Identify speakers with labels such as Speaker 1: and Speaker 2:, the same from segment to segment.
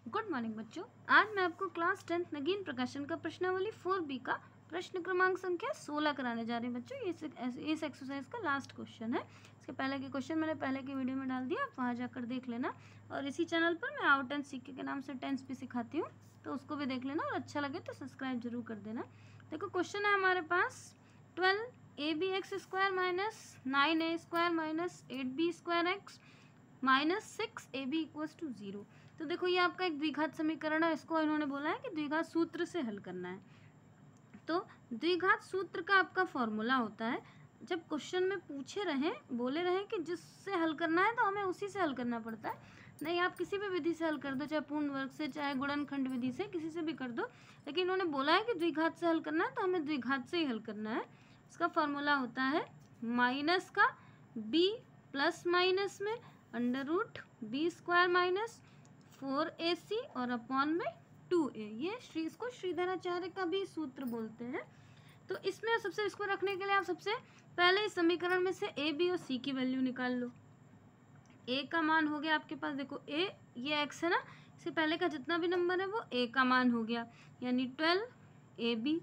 Speaker 1: Good morning बच्चों। आज मैं आपको क्लास 10th नगीन प्रकाशन का प्रश्नावली 4B का प्रश्न क्रमांक संख्या 16 कराने जा रहे हैं बच्चों। ये इस एक्सरसाइज का लास्ट क्वेश्चन है। इसके पहले के क्वेश्चन मैंने पहले की वीडियो में डाल दिया, आप वहाँ जाकर देख लेना। और इसी चैनल पर मैं आउट एंड सीके के नाम से टेंस भी सिखाती हूँ, तो उसको भी देख लेना और अच्छा लगे तो सब्सक्राइब जरूर कर देना। देखो क्वेश्चन है हमारे पास 12ab(x² - 9a² - 8b² x -6ab = 0। तो देखो ये आपका एक द्विघात समीकरण है, इसको इन्होंने बोला है कि द्विघात सूत्र से हल करना है। तो द्विघात सूत्र का आपका फॉर्मूला होता है, जब क्वेश्चन में बोले रहे कि जिससे हल करना है तो हमें उसी से हल करना पड़ता है। नहीं, आप किसी भी विधि से हल कर दो, चाहे पूर्ण वर्ग से, चाहे गुणनखंड विधि से, किसी से भी कर दो, लेकिन इन्होंने बोला है कि द्विघात से हल करना है तो हमें द्विघात से ही हल करना है। इसका फॉर्मूला होता है माइनस का b प्लस माइनस में √b² - 4ac और अपॉन में 2a। ये इसको श्रीधराचार्य का भी सूत्र बोलते हैं। तो इसमें सबसे इसको रखने के लिए आप सबसे पहले इस समीकरण में से a, b और c की वैल्यू निकाल लो। a का मान हो गया आपके पास, देखो a ये x है ना, इससे पहले का जितना भी नंबर है वो a का मान हो गया, यानी 12ab।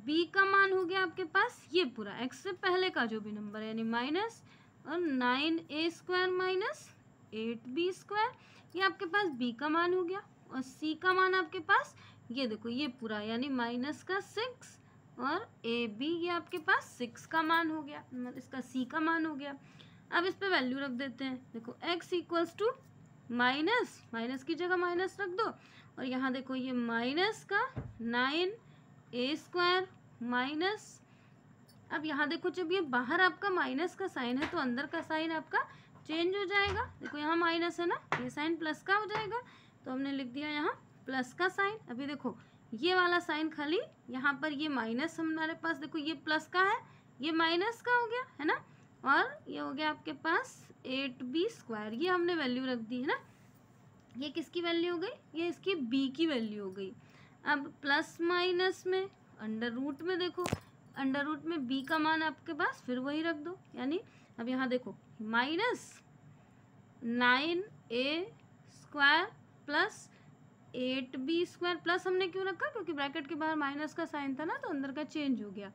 Speaker 1: b का मान हो गया आपके पास ये पूरा x से पहले का जो भी नंबर है, यानी माइनस और 9a² - 8b², ये आपके पास b का मान हो गया। और c का मान आपके पास ये देखो ये पूरा, यानी माइनस का 6 और ab ये आपके पास 6 का मान हो गया, मतलब इसका c का मान हो गया। अब इस पे वैल्यू रख देते हैं। देखो x = माइनस की जगह माइनस रख दो, और यहाँ देखो ये माइनस का 9a² माइनस, अब यहाँ देखो जब ये बाहर आपका माइनस का साइन है तो अंदर का साइन आपका चेंज हो जाएगा। देखो यहाँ माइनस है ना, ये साइन प्लस का हो जाएगा, तो हमने लिख दिया यहाँ प्लस का साइन। अभी देखो ये वाला साइन खाली यहाँ पर ये माइनस हमारे पास, देखो ये प्लस का है, ये माइनस का हो गया है ना, और ये हो गया आपके पास 8b², ये हमने वैल्यू रख दी है ना। ये किसकी वैल्यू हो गई? ये इसकी b की वैल्यू हो गई। अब प्लस माइनस में अंडर रूट में, देखो अंडर रूट में b का मान आपके पास फिर वही रख दो, यानी अब यहाँ देखो minus 9a² plus 8b², plus हमने क्यों रखा? क्योंकि ब्रैकेट के बाहर माइनस का साइन था ना, तो अंदर का चेंज हो गया।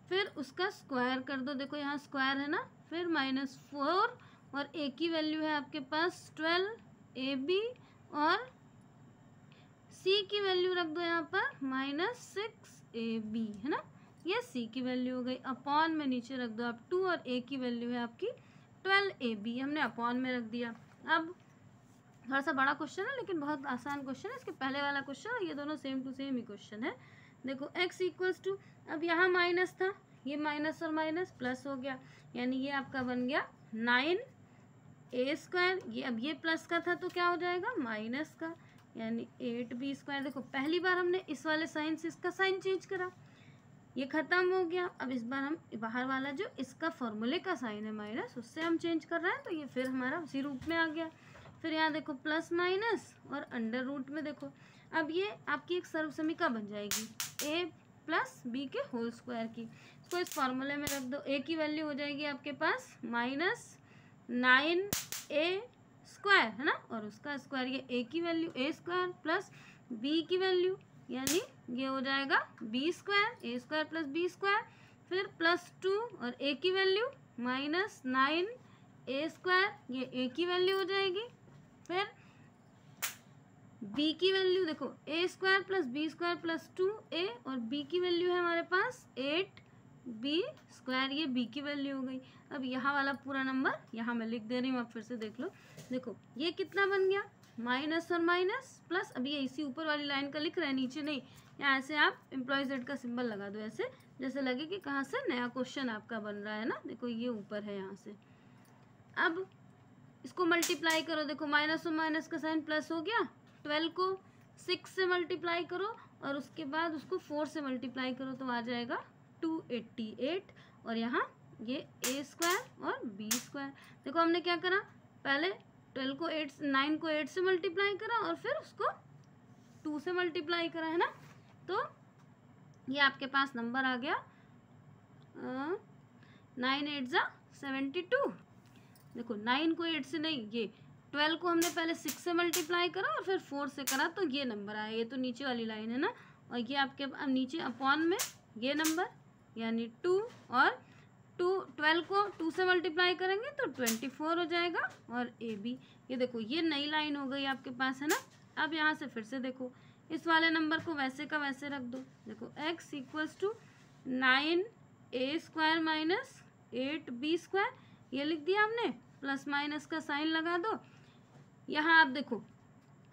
Speaker 1: फिर उसका स्क्वायर कर दो, देखो यहाँ स्क्वायर है ना, फिर -4 और a की वैल्यू है आपके पास 12ab और c की वैल्यू रख दो यहाँ पर -6ab है ना, ये c की वैल्यू हो गई। अपॉन में नीचे रख दो आप 2 और a की वैल्यू है आपकी 12ab, हमने अपॉन में रख दिया। अब थोड़ा सा बड़ा क्वेश्चन है लेकिन बहुत आसान क्वेश्चन है। इसके पहले वाला क्वेश्चन और ये दोनों सेम टू सेम ही क्वेश्चन है। देखो x = अब यहाँ माइनस था, ये माइनस और माइनस प्लस हो गया, यानी ये आपका बन गया 9a²। ये अब ये प्लस का था तो क्या हो जाएगा? माइनस का, यानी 8b²। देखो पहली बार हमने इस वाले साइन से इसका साइन चेंज करा, ये खत्म हो गया। अब इस बार हम बाहर वाला जो इसका फॉर्मूले का साइन है माइनस, उससे हम चेंज कर रहे हैं, तो ये फिर हमारा उसी रूप में आ गया। फिर यहाँ देखो प्लस माइनस और अंडर रूट में देखो, अब ये आपकी एक सर्वसमीका बन जाएगी a + b के होल स्क्वायर की। इसको इस फॉर्मूले में रख दो, a की वैल्यू हो जाएगी आपके पास -9a² है ना, और उसका स्क्वायर, ये a की वैल्यू a² प्लस b की वैल्यू, यानी ये हो जाएगा b² a² प्लस b², फिर +2 और a की वैल्यू -9a², ये a की वैल्यू हो जाएगी। फिर b की वैल्यू देखो a² plus b² plus 2a, और b की वैल्यू है हमारे पास 8b², ये b की वैल्यू हो गई। अब यहाँ वाला पूरा नंबर यहाँ मैं लिख दे रही हूँ, आप फिर से देख लो। देखो ये कितना बन गया? माइनस और माइनस प्लस, अब ये इसी ऊपर वाली लाइन का लिख रहे हैं, नीचे नहीं। यहाँ ऐसे आप एम्प्लॉय जेड का सिंबल लगा दो, ऐसे जैसे लगे कि कहाँ से नया क्वेश्चन आपका बन रहा है ना। देखो ये ऊपर है यहाँ से। अब इसको मल्टीप्लाई करो, देखो माइनस और माइनस का साइन प्लस हो गया। 12 को 6 से मल्टीप्लाई करो और उसके बाद उसको 4 से मल्टीप्लाई करो, तो आ जाएगा 288, और यहाँ ये a² और b²। देखो हमने क्या करा, पहले 9 को 8 से मल्टीप्लाई करा और फिर उसको 2 से मल्टीप्लाई करा है ना, तो ये आपके पास नंबर आ गया 9 8 = 72। देखो 9 को 8 से नहीं, ये 12 को हमने पहले 6 से मल्टीप्लाई करा और फिर 4 से करा तो ये नंबर आया। ये तो नीचे वाली लाइन है ना, और ये आपके नीचे अपॉन में ये नंबर यानी 2, और 12 को 2 से मल्टीप्लाई करेंगे तो 24 हो जाएगा, और ए बी। ये देखो ये नई लाइन हो गई आपके पास, है ना। अब यहाँ से फिर से देखो इस वाले नंबर को वैसे का वैसे रख दो। देखो x equals to 9a² minus 8b², ये लिख दिया हमने, प्लस माइनस का साइन लगा दो। यहाँ आप देखो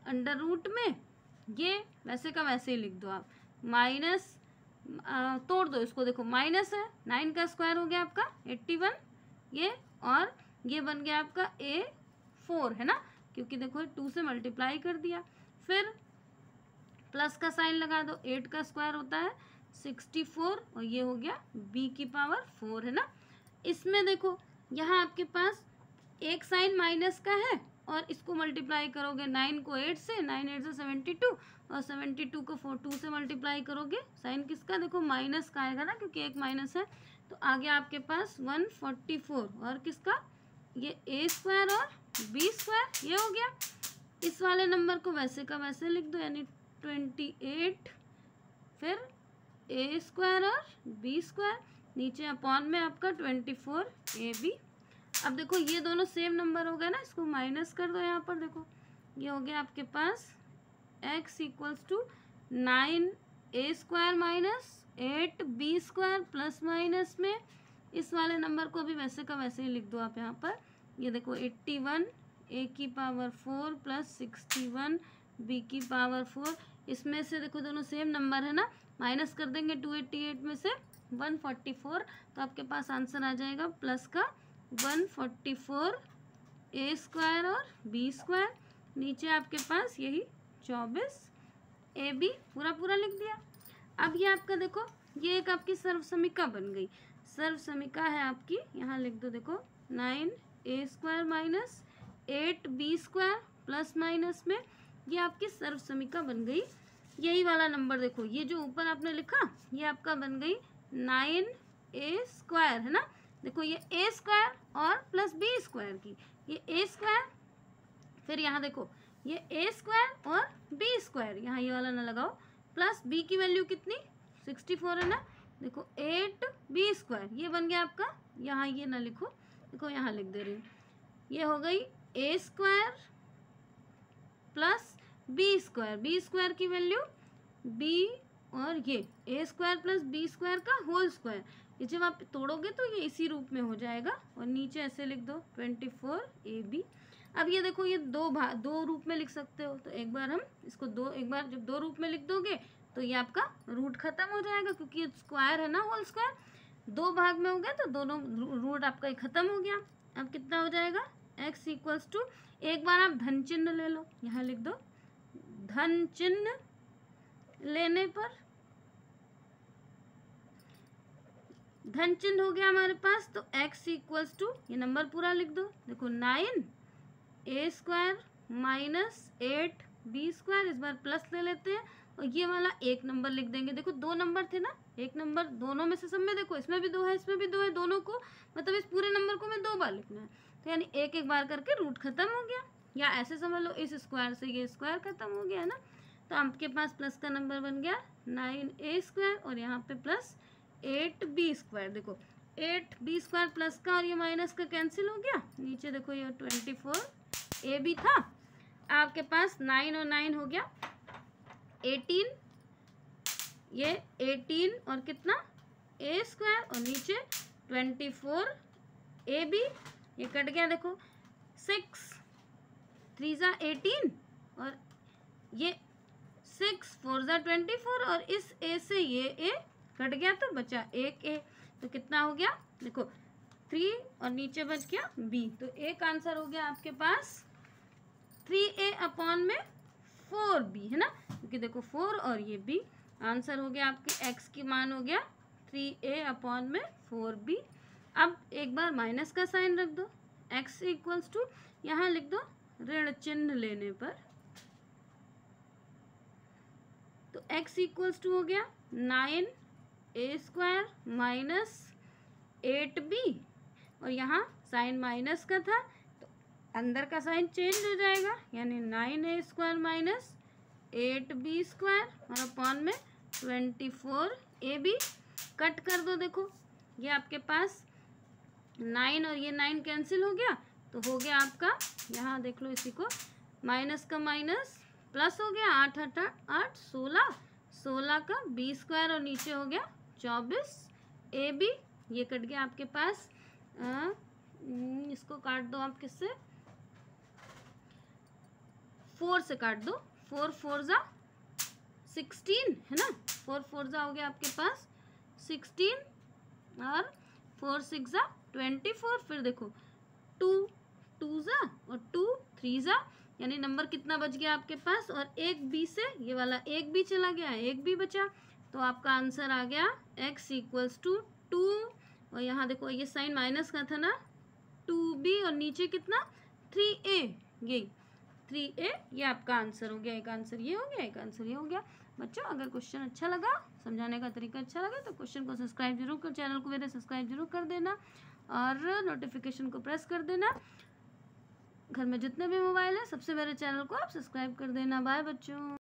Speaker 1: अंडर रूट में ये वैसे का वैसे ही लिख दो आप, माइनस तोड़ दो इसको, देखो माइनस है, 9 का स्क्वायर हो गया आपका 81 ये, और ये बन गया आपका a4, है ना, क्योंकि देखो 2 से मल्टीप्लाई कर दिया। फिर प्लस का साइन लगा दो, 8 का स्क्वायर होता है 64, और ये हो गया b की पावर 4, है ना। इसमें देखो यहाँ आपके पास एक साइन माइनस का है, और इसको मल्टीप्लाई करोगे 9 को 8 से, 9 8 से 72, और 72 को 2 से मल्टीप्लाई करोगे, साइन किसका, देखो माइनस का आएगा ना, क्योंकि एक माइनस है, तो आ गया आपके पास 144, और किसका, ये a² और b², ये हो गया। इस वाले नंबर को वैसे का वैसे लिख दो, यानी 28, फिर a² और b², नीचे अपॉन में आपका 24 ab। अब देखो ये दोनों सेम नंबर हो गए ना, इसको माइनस कर दो यहाँ पर, देखो ये हो गया आपके पास x equals to 9a² minus 8b² plus minus में इस वाले नंबर को भी वैसे का वैसे ही लिख दो आप यहाँ पर। ये देखो 81 a की पावर 4 प्लस 61 b की पावर 4, इसमें से देखो दोनों सेम नंबर है ना, माइनस कर देंगे 288 में से 144, तो आपके पास आंसर आ जाएगा प्लस का 144 a² और b², नीचे आपके पास यही 24 ab, पूरा पूरा लिख दिया। अब ये आपका देखो ये एक आपकी सर्वसमीका बन गई। सर्वसमीका है आपकी, यहाँ लिख दो, देखो 9a² minus 8b² plus minus में ये आपकी सर्वसमीका बन गई। यही वाला नंबर देखो, ये जो ऊपर आपने लिखा ये आपका बन गई 9a², है ना। देखो ये a² और प्लस b² की, ये a², फिर यहाँ देखो ये a² और b², यहाँ ये वाला ना लगाओ, प्लस b की वैल्यू कितनी 64 है ना, देखो 8b², ये बन गया आपका, यहाँ ये ना लिखो, देखो यहाँ लिख दे रही हूँ, ये हो गई a² प्लस b² की वैल्यू b, और ये a² प्लस b² का होल स्क्वायर, ये जब आप तोड़ोगे तो ये इसी रूप में हो जाएगा, और नीचे ऐसे लिख दो 24 ab। अब ये देखो ये दो रूप में लिख सकते हो, तो एक बार हम इसको एक बार जब 2 रूप में लिख दोगे तो ये आपका रूट खत्म हो जाएगा, क्योंकि ये स्क्वायर है ना, होल स्क्वायर 2 भाग में हो गया, तो दोनों रूट आपका ही खत्म हो गया। अब कितना हो जाएगा, x इक्वल्स टू, एक बार आप धन चिन्ह ले लो, यहाँ लिख दो, धन चिन्ह लेने पर धन चिन्ह हो गया हमारे पास, तो x इक्वल्स टू, ये नंबर पूरा लिख दो, देखो 9a² माइनस 8b², इस बार प्लस ले लेते हैं, और ये वाला एक नंबर लिख देंगे। देखो 2 नंबर थे ना, एक नंबर दोनों में से सब में, देखो इसमें भी 2 है, इसमें भी 2 है, दोनों को मतलब इस पूरे नंबर को मैं 2 बार लिखना है, तो यानी एक एक बार करके रूट खत्म हो गया, या ऐसे समझ लो इस स्क्वायर से ये स्क्वायर खत्म हो गया, है ना। तो आपके पास प्लस का नंबर बन गया 9a², और यहाँ पे प्लस 8b², देखो 8b² प्लस का और ये माइनस का कैंसिल हो गया, नीचे देखो ये 24 ab था, आपके पास 9 और 9 हो गया 18, ये 18 और कितना a², और नीचे 24 ab, ये कट गया, देखो 6 3 ज़ा 18, और ये 6 4 ज़ा 24, और इस a से ये a कट गया तो बचा एक a, तो कितना हो गया, देखो 3 और नीचे बच गया b, तो एक आंसर हो गया आपके पास 3a अपॉन में 4b, है ना, क्योंकि देखो 4 और ये b, आंसर हो गया आपके x की मान हो गया 3a अपॉन में 4b। अब एक बार माइनस का साइन रख दो, x इक्वल्स टू, यहाँ लिख दो ऋण चिन्ह लेने पर, तो x इक्वल्स टू हो गया 9a² माइनस 8b, और यहाँ साइन माइनस का था तो अंदर का साइन चेंज हो जाएगा, यानी 9a² माइनस 8b² और अपॉन में 24ab। कट कर दो, देखो ये आपके पास 9 और ये 9 कैंसिल हो गया, तो हो गया आपका, यहाँ देख लो इसी को, माइनस का माइनस प्लस हो गया, 8 8 8 16, 16 का b² और नीचे हो गया 24ab। ये कट गया आपके पास। इसको काट दो आप किससे, 4 से काट दो, 4 4 जा 16 है ना, 4 4 जा हो गया आपके पास 16 और 4 6 जा 24। फिर देखो 2 2 जा और 2 3 जा, यानी नंबर कितना बच गया आपके पास, और एक बी से ये वाला एक बी चला गया, एक बी बचा, तो आपका आंसर आ गया x = 2। और यहाँ देखो ये साइन माइनस का था ना, 2b और नीचे कितना 3a, ये 3a, ये आपका आंसर हो गया। एक आंसर ये हो गया, एक आंसर ये हो गया। बच्चों अगर क्वेश्चन अच्छा लगा, समझाने का तरीका अच्छा लगा, तो क्वेश्चन को सब्सक्राइब जरूर कर, चैनल को मेरे सब्सक्राइब जरूर कर देना और नोटिफिकेशन को प्रेस कर देना। घर में जितने भी मोबाइल है सबसे मेरे चैनल को आप सब्सक्राइब कर देना। बाय बच्चों।